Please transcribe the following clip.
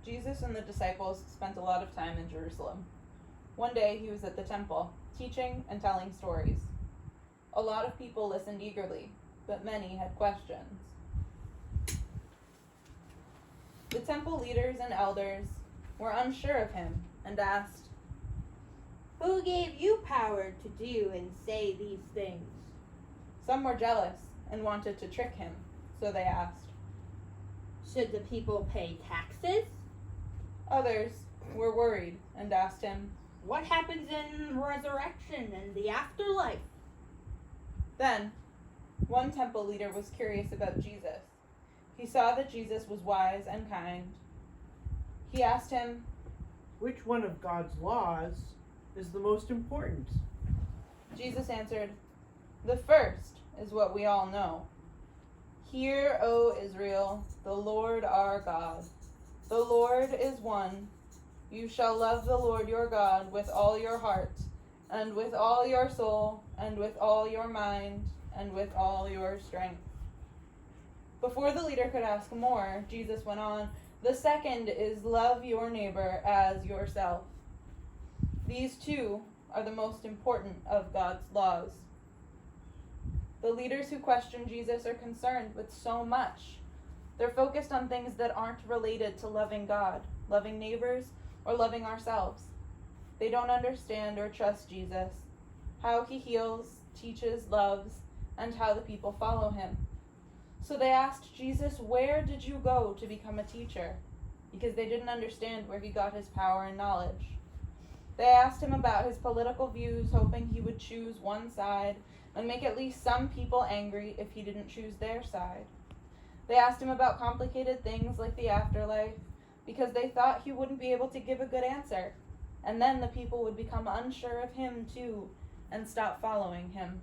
Jesus and the disciples spent a lot of time in Jerusalem. One day he was at the temple, teaching and telling stories. A lot of people listened eagerly, but many had questions. The temple leaders and elders were unsure of him and asked, "Who gave you power to do and say these things?" Some were jealous and wanted to trick him, so they asked. "Should the people pay taxes?" Others were worried and asked him, "What happens in resurrection and the afterlife?" Then, one temple leader was curious about Jesus. He saw that Jesus was wise and kind. He asked him, "Which one of God's laws is the most important?" Jesus answered, "The first is what we all know. Hear, O Israel, the Lord our God. The Lord is one. You shall love the Lord your God with all your heart, and with all your soul, and with all your mind, and with all your strength." Before the leader could ask more, Jesus went on, "The second is love your neighbor as yourself. These two are the most important of God's laws." The leaders who question Jesus are concerned with so much. They're focused on things that aren't related to loving God, loving neighbors, or loving ourselves. They don't understand or trust Jesus, how he heals, teaches, loves, and how the people follow him. So they asked Jesus, "Where did you go to become a teacher?" Because they didn't understand where he got his power and knowledge. They asked him about his political views, hoping he would choose one side and make at least some people angry if he didn't choose their side. They asked him about complicated things like the afterlife, because they thought he wouldn't be able to give a good answer, and then the people would become unsure of him too and stop following him.